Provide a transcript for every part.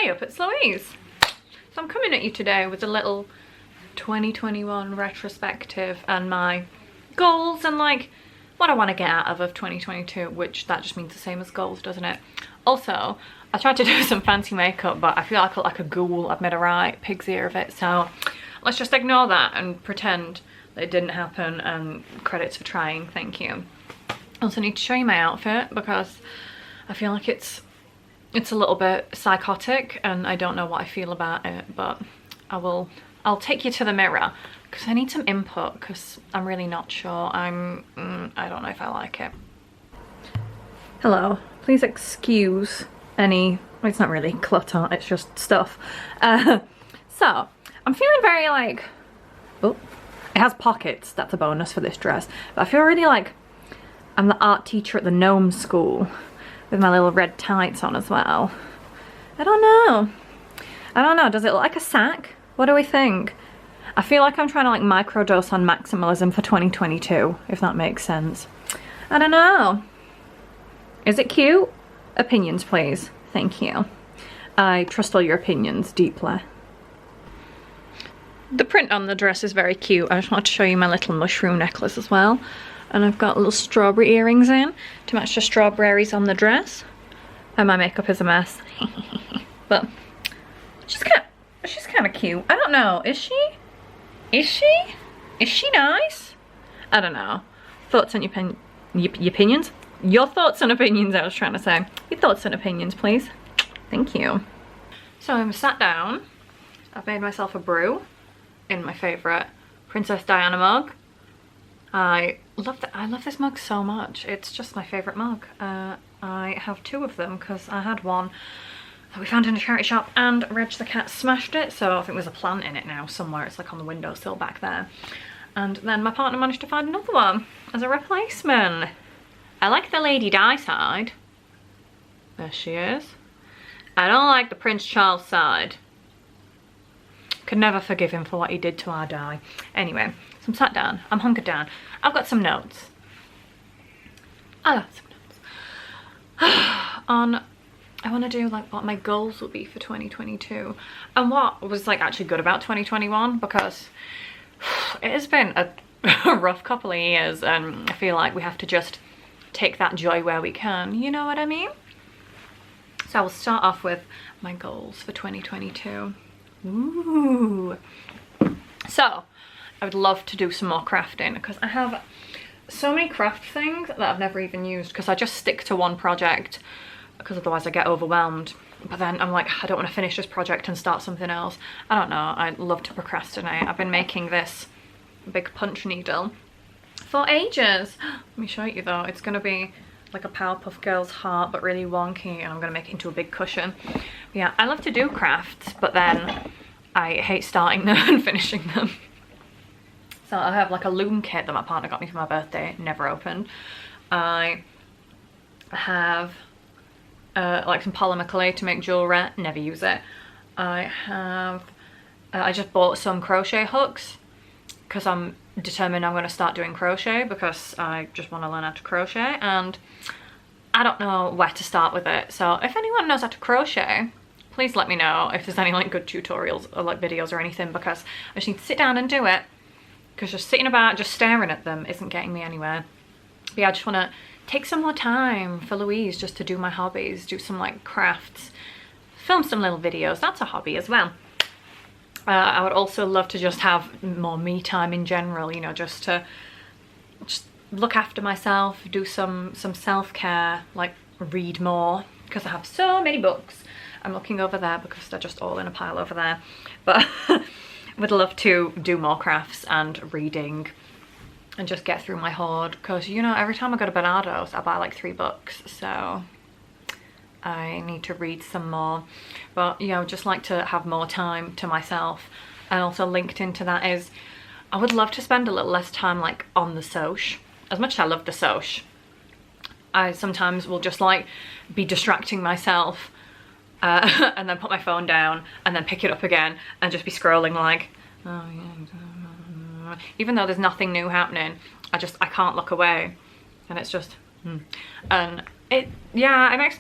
Eyup, it's Louise. So I'm coming at you today with a little 2021 retrospective and my goals and like what I want to get out of 2022, which that just means the same as goals, doesn't it? Also, I tried to do some fancy makeup, but I feel like I look like a ghoul. I've made a right pig's ear of it, so let's just ignore that and pretend that it didn't happen, and credits for trying, thank you. I also need to show you my outfit because I feel like it's a little bit psychotic and I don't know what I feel about it, but I'll take you to the mirror because I need some input because I'm really not sure. I don't know if I like it. Hello, please excuse any, well, it's not really clutter, it's just stuff. So I'm feeling very like, oh, it has pockets, that's a bonus for this dress, but I feel really like I'm the art teacher at the gnome school with my little red tights on as well. I don't know, does it look like a sack? What do we think? I feel like I'm trying to like microdose on maximalism for 2022, if that makes sense. I don't know. Is it cute? Opinions, please. Thank you. I trust all your opinions deeply. The print on the dress is very cute. I just want to show you my little mushroom necklace as well. And I've got little strawberry earrings in to match the strawberries on the dress. And my makeup is a mess. But she's kind of cute. I don't know, is she? Is she nice? I don't know. Thoughts on your opinions? Your thoughts and opinions, I was trying to say. Your thoughts and opinions, please. Thank you. So I'm sat down. I've made myself a brew in my favourite Princess Diana mug. I love this mug so much. It's just my favourite mug. I have two of them because I had one that we found in a charity shop and Reg the cat smashed it, so I think there's a plant in it now somewhere. It's like on the windowsill back there. And then my partner managed to find another one as a replacement. I like the Lady Di side. There she is. I don't like the Prince Charles side. Could never forgive him for what he did to our Di. Anyway, so I'm sat down, I'm hunkered down. I've got some notes. I want to do like what my goals will be for 2022 and what was like actually good about 2021, because it has been a rough couple of years and I feel like we have to just take that joy where we can, you know what I mean? So I will start off with my goals for 2022. Ooh. So I would love to do some more crafting because I have so many craft things that I've never even used because I just stick to one project because otherwise I get overwhelmed. But then I'm like, I don't want to finish this project and start something else. I don't know, I love to procrastinate. I've been making this big punch needle for ages. Let me show you though. It's going to be like a Powerpuff Girls heart but really wonky, and I'm going to make it into a big cushion. But yeah, I love to do crafts, but then I hate starting them and finishing them. So I have like a loom kit that my partner got me for my birthday, never opened. I have like some polymer clay to make jewelry, never use it. I have, I just bought some crochet hooks because I'm determined I'm going to start doing crochet because I just want to learn how to crochet and I don't know where to start with it. So if anyone knows how to crochet, please let me know if there's any like good tutorials or like videos or anything, because I just need to sit down and do it, because just sitting about just staring at them isn't getting me anywhere. But yeah, I just want to take some more time for Louise just to do my hobbies, do some like crafts, film some little videos. That's a hobby as well. I would also love to just have more me time in general, you know, just to look after myself, do some self-care, like read more, because I have so many books. I'm looking over there because they're just all in a pile over there. But would love to do more crafts and reading and just get through my hoard, because you know, every time I go to Bernardo's I buy like 3 books, so I need to read some more. But you know, just like to have more time to myself. And also linked into that is I would love to spend a little less time like on the soch. As much as I love the soch, I sometimes will just like be distracting myself and then put my phone down and then pick it up again and just be scrolling like, oh yeah, even though there's nothing new happening, I can't look away, and it's just and it makes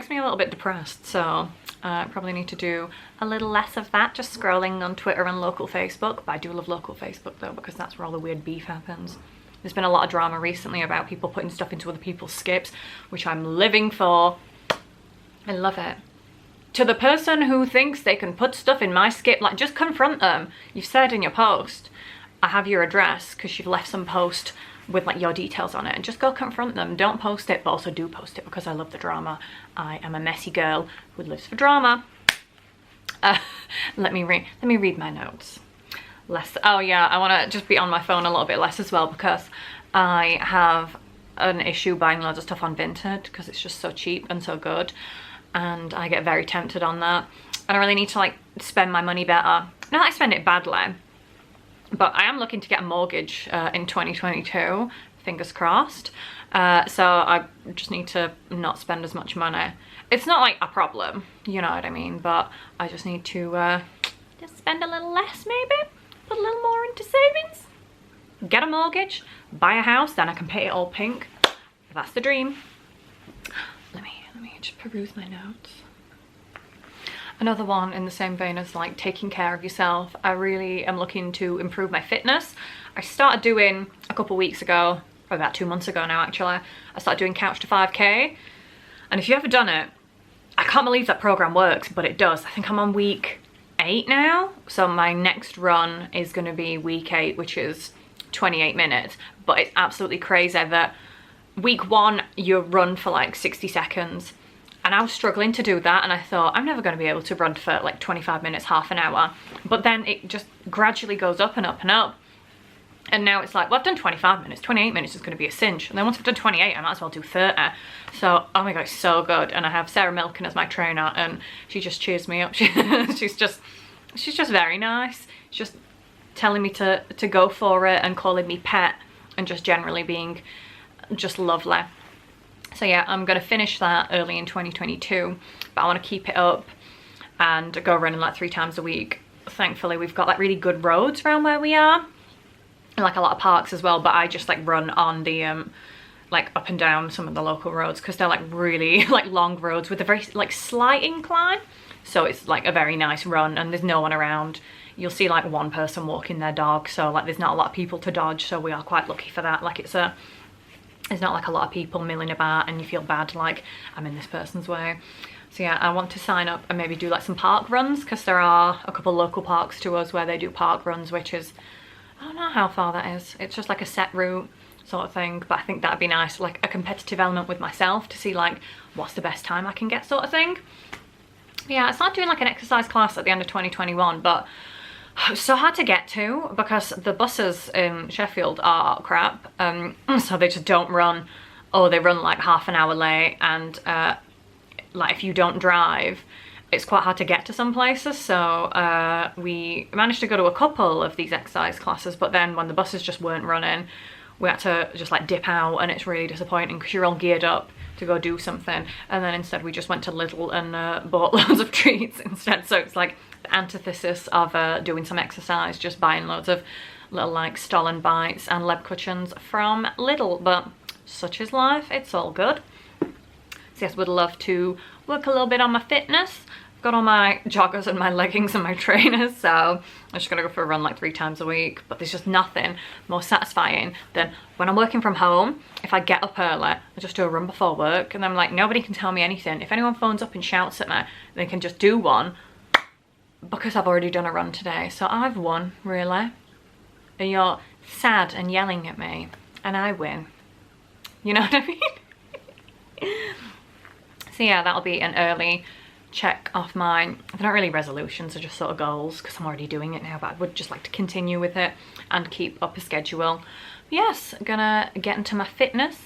me a little bit depressed. So Probably need to do a little less of that, just scrolling on Twitter and local Facebook. But I do love local Facebook though, because that's where all the weird beef happens. There's been a lot of drama recently about people putting stuff into other people's skips, which I'm living for. I love it. To the person who thinks they can put stuff in my skip, like, just confront them. You've said in your post, I have your address, because you've left some post with like your details on it, and just go confront them. Don't post it, but also do post it, because I love the drama. I am a messy girl who lives for drama. Let me read my notes. Oh yeah, I want to just be on my phone a little bit less as well, because I have an issue buying loads of stuff on Vinted, because it's just so cheap and so good, and I get very tempted on that, and I really need to like spend my money better. Not that I spend it badly, but I am looking to get a mortgage in 2022, fingers crossed. So I just need to not spend as much money. It's not like a problem, you know what I mean, but I just need to just spend a little less maybe, put a little more into savings, get a mortgage, buy a house, then I can paint it all pink. That's the dream. Let me just peruse my notes. Another one in the same vein as like taking care of yourself. I really am looking to improve my fitness. I started doing a couple weeks ago, or about 2 months ago now actually, I started doing Couch to 5K. And if you've ever done it, I can't believe that program works, but it does. I think I'm on week 8 now. So my next run is gonna be week 8, which is 28 minutes. But it's absolutely crazy that week 1, you run for like 60 seconds. And I was struggling to do that, and I thought, I'm never going to be able to run for like 25 minutes, half an hour. But then it just gradually goes up and up and up. And now it's like, well, I've done 25 minutes, 28 minutes is going to be a cinch. And then once I've done 28, I might as well do 30. So, oh my God, it's so good. And I have Sarah Milken as my trainer, and she just cheers me up. She's just very nice. She's just telling me to go for it, and calling me pet, and just generally being just lovely. So yeah, I'm gonna finish that early in 2022, but I want to keep it up and go running like 3 times a week. Thankfully, we've got like really good roads around where we are, and like a lot of parks as well, but I just like run on the like up and down some of the local roads, because they're like really like long roads with a very like slight incline. So it's like a very nice run, and there's no one around. You'll see like one person walking their dog, so like there's not a lot of people to dodge, so we are quite lucky for that. Like it's not like a lot of people milling about and you feel bad like I'm in this person's way. So yeah, I want to sign up and maybe do like some park runs, because there are a couple local parks to us where they do park runs, which is, I don't know how far that is. It's just like a set route sort of thing, but I think that'd be nice, like a competitive element with myself to see like what's the best time I can get sort of thing. Yeah, I started doing like an exercise class at the end of 2021, but it's so hard to get to because the buses in Sheffield are crap. So they just don't run, or they run like half an hour late, and like if you don't drive, it's quite hard to get to some places. So we managed to go to a couple of these exercise classes, but then when the buses just weren't running, we had to just like dip out, and it's really disappointing because you're all geared up to go do something, and then instead we just went to Lidl and bought loads of treats instead. So it's like the antithesis of doing some exercise, just buying loads of little like Stollen bites and Lebkuchens from Lidl. But such is life, it's all good. So yes, would love to work a little bit on my fitness. I've got all my joggers and my leggings and my trainers, so I'm just gonna go for a run like 3 times a week. But there's just nothing more satisfying than when I'm working from home, if I get up early, I just do a run before work, and I'm like, nobody can tell me anything. If anyone phones up and shouts at me, they can just do one, because I've already done a run today. So I've won, really. And you're sad and yelling at me, and I win. You know what I mean? So yeah, that'll be an early check off mine. They're not really resolutions, they're just sort of goals, because I'm already doing it now, but I would just like to continue with it and keep up a schedule. Yes, gonna get into my fitness.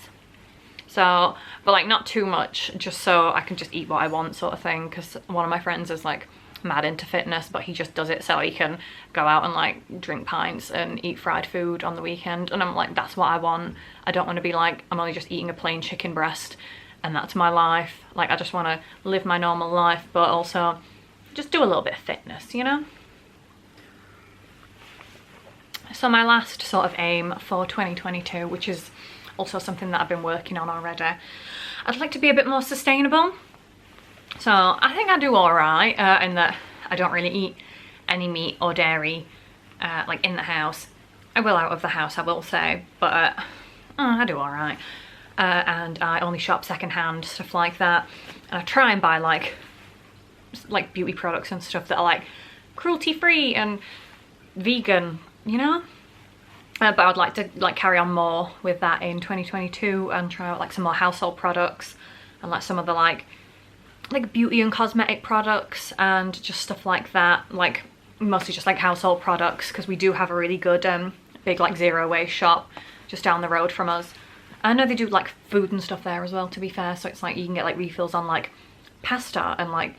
So, but like not too much, just so I can just eat what I want sort of thing, because one of my friends is like mad into fitness, but he just does it so he can go out and like drink pints and eat fried food on the weekend, and I'm like, that's what I want. I don't want to be like, I'm only just eating a plain chicken breast and that's my life. Like, I just want to live my normal life, but also just do a little bit of fitness, you know? So my last sort of aim for 2022, which is also something that I've been working on already, I'd like to be a bit more sustainable. So I think I do all right in that I don't really eat any meat or dairy like in the house. I will out of the house, I will say, but I do all right. And I only shop secondhand, stuff like that. And I try and buy like beauty products and stuff that are like cruelty free and vegan, you know? But I would like to like carry on more with that in 2022 and try out like some more household products and like some of the like beauty and cosmetic products and just stuff like that, like mostly just like household products, because we do have a really good big like zero waste shop just down the road from us. I know they do like food and stuff there as well, to be fair, so it's like you can get like refills on like pasta and like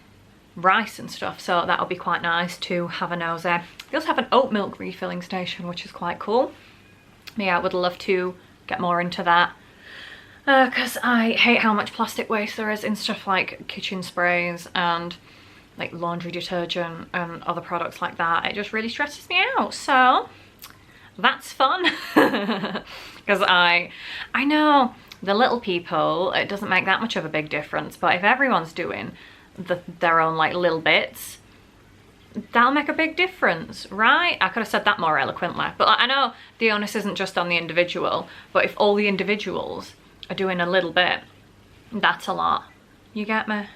rice and stuff, so that'll be quite nice to have a nose there. They also have an oat milk refilling station, which is quite cool. Yeah, I would love to get more into that because I hate how much plastic waste there is in stuff like kitchen sprays and like laundry detergent and other products like that. It just really stresses me out, so that's fun. Because I know the little people, it doesn't make that much of a big difference, but if everyone's doing their own like little bits, that'll make a big difference, right? I could have said that more eloquently, but I know the onus isn't just on the individual, but if all the individuals are doing a little bit, that's a lot. You get me?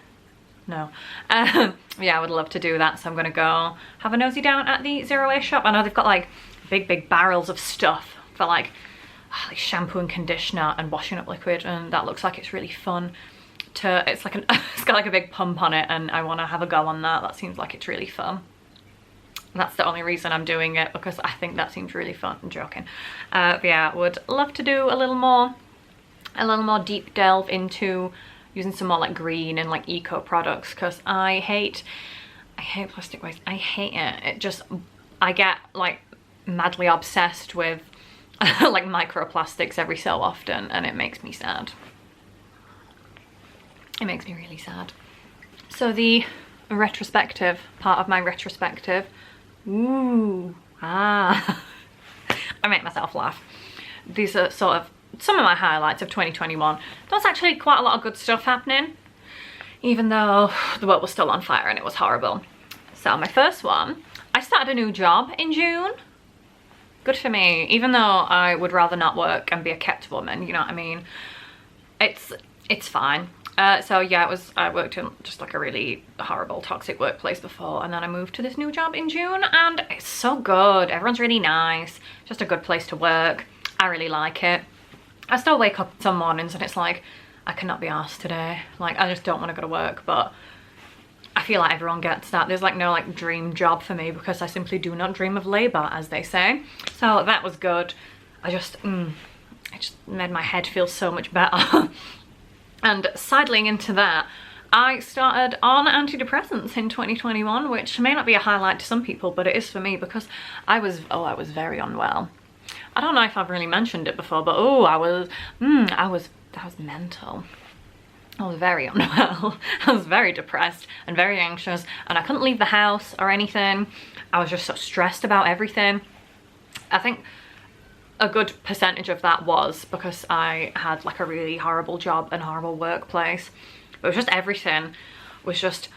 No. Yeah, I would love to do that, so I'm gonna go have a nosy down at the zero waste shop. I know they've got like big barrels of stuff for like shampoo and conditioner and washing up liquid, and that looks like it's really fun. It's like it's got like a big pump on it, and I want to have a go on that. That seems like it's really fun. That's the only reason I'm doing it, because I think that seems really fun. I'm joking. But yeah, would love to do a little more deep delve into using some more like green and like eco products, because I hate plastic waste. I hate it. I get like madly obsessed with like microplastics every so often, and it makes me sad. It makes me really sad. So the retrospective part of my retrospective, I make myself laugh. These are sort of some of my highlights of 2021. There's actually quite a lot of good stuff happening, even though the world was still on fire and it was horrible. So my first one, I started a new job in June. Good for me, even though I would rather not work and be a kept woman, you know what I mean? It's fine. So yeah, I worked in just like a really horrible toxic workplace before, and then I moved to this new job in June, and it's so good. Everyone's really nice, just a good place to work. I really like it. I still wake up some mornings and it's like, I cannot be arsed today. Like, I just don't want to go to work, but I feel like everyone gets that. There's like no like dream job for me, because I simply do not dream of labor, as they say. So that was good. It just made my head feel so much better. And sidling into that, I started on antidepressants in 2021, which may not be a highlight to some people, but it is for me, because I was very unwell. I don't know if I've really mentioned it before, but I was mental. I was very unwell. I was very depressed and very anxious, and I couldn't leave the house or anything. I was just so stressed about everything. I think a good percentage of that was because I had like a really horrible job and horrible workplace. But it was just everything was just,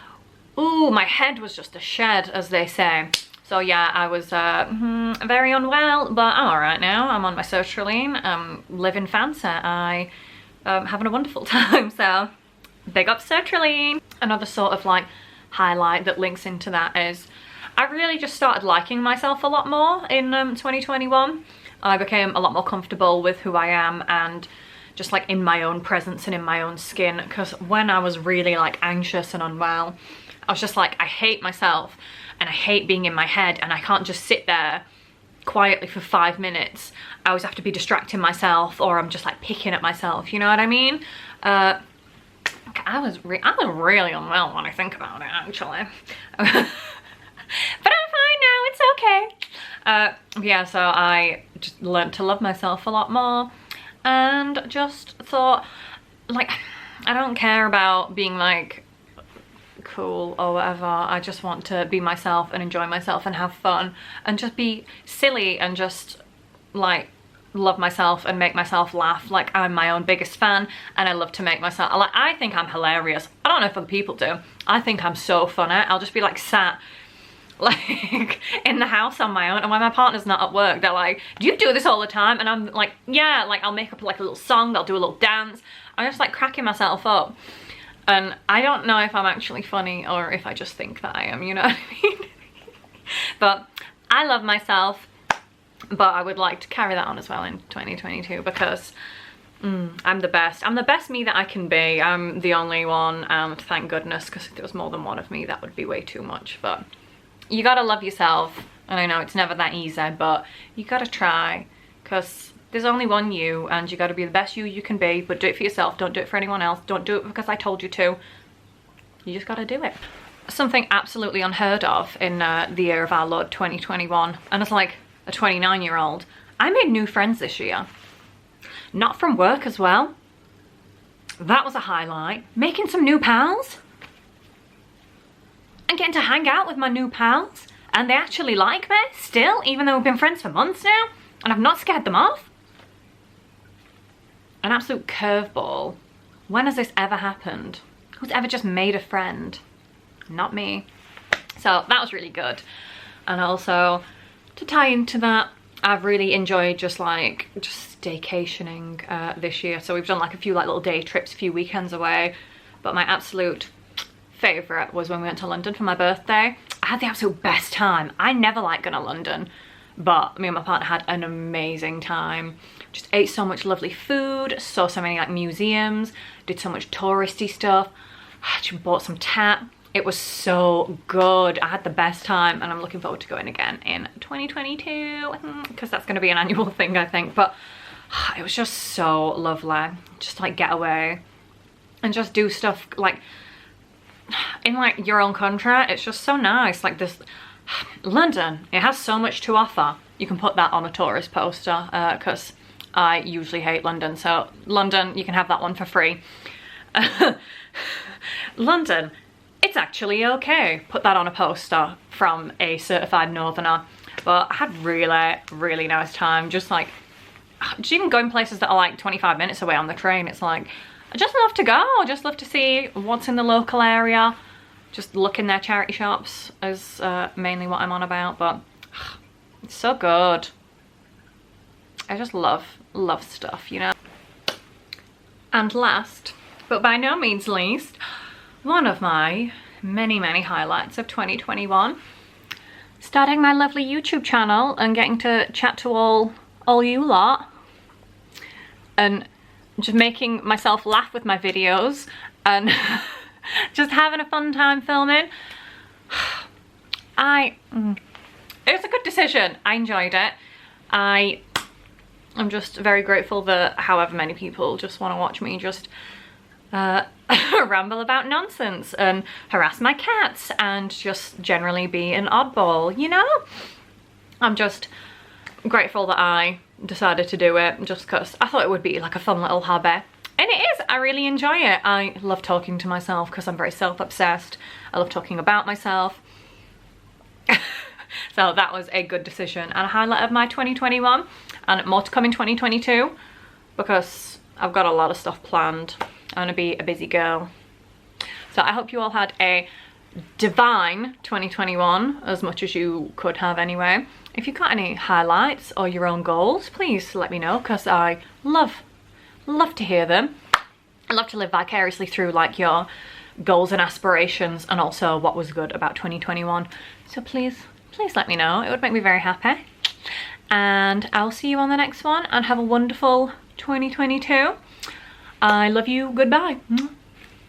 my head was just a shed, as they say. So yeah, I was very unwell, but I'm all right now. I'm on my sertraline. I'm living fancy. I having a wonderful time. So big up sertraline. Another sort of like highlight that links into that is I really just started liking myself a lot more in 2021. I became a lot more comfortable with who I am and just like in my own presence and in my own skin, because when I was really like anxious and unwell, I was just like, I hate myself and I hate being in my head, and I can't just sit there quietly for 5 minutes. I always have to be distracting myself, or I'm just like picking at myself, you know what I mean? I was really unwell when I think about it, actually. But I'm fine now, it's okay. Yeah, so I just learned to love myself a lot more, and just thought, like, I don't care about being like cool or whatever. I just want to be myself and enjoy myself and have fun and just be silly and just like love myself and make myself laugh. Like, I'm my own biggest fan, and I love to make myself, like, I think I'm hilarious. I don't know if other people do. I think I'm so funny. I'll just be like sat like in the house on my own, and when my partner's not at work, they're like, do you do this all the time? And I'm like, yeah, like I'll make up like a little song, I'll do a little dance. I'm just like cracking myself up. And I don't know if I'm actually funny or if I just think that I am, you know what I mean? But I love myself, but I would like to carry that on as well in 2022 because I'm the best. I'm the best me that I can be. I'm the only one, and thank goodness, because if there was more than one of me, that would be way too much. But you gotta love yourself, and I know it's never that easy, but you gotta try, because there's only one you, and you gotta be the best you can be, but do it for yourself. Don't do it for anyone else. Don't do it because I told you to. You just gotta do it. Something absolutely unheard of in the year of our Lord 2021, and as like a 29-year-old, I made new friends this year. Not from work as well. That was a highlight. Making some new pals. And getting to hang out with my new pals. And they actually like me still, even though we've been friends for months now. And I've not scared them off. An absolute curveball. When has this ever happened? Who's ever just made a friend? Not me. So that was really good. And also, to tie into that, I've really enjoyed just staycationing this year. So we've done like a few like little day trips, a few weekends away. But my absolute favourite was when we went to London for my birthday. I had the absolute best time. I never like going to London, but me and my partner had an amazing time. Just ate so much lovely food, saw so many like museums, did so much touristy stuff. Just bought some tat. It was so good. I had the best time, and I'm looking forward to going again in 2022 because that's going to be an annual thing, I think. But it was just so lovely. Just like get away and just do stuff like in like your own country. It's just so nice. Like this London, it has so much to offer. You can put that on a tourist poster because I usually hate London. So London, you can have that one for free. London, it's actually okay. Put that on a poster from a certified northerner. But I had really nice time. Just like, just even going places that are like 25 minutes away on the train. It's like, I just love to go. I just love to see what's in the local area. Just look in their charity shops is mainly what I'm on about. But it's so good. I just love stuff, you know. And last, but by no means least, one of my many highlights of 2021, starting my lovely YouTube channel and getting to chat to all you lot and just making myself laugh with my videos and just having a fun time filming. It was a good decision. I enjoyed it. I'm just very grateful that however many people just want to watch me just ramble about nonsense and harass my cats and just generally be an oddball, you know? I'm just grateful that I decided to do it just because I thought it would be like a fun little hobby. And it is. I really enjoy it. I love talking to myself because I'm very self-obsessed. I love talking about myself. So that was a good decision and a highlight of my 2021, and more to come in 2022 because I've got a lot of stuff planned. I'm gonna be a busy girl. So I hope you all had a divine 2021, as much as you could have anyway. If you've got any highlights or your own goals, please let me know because I love to hear them. I love to live vicariously through like your goals and aspirations and also what was good about 2021. So please let me know. It would make me very happy. And I'll see you on the next one and have a wonderful 2022. I love you. Goodbye.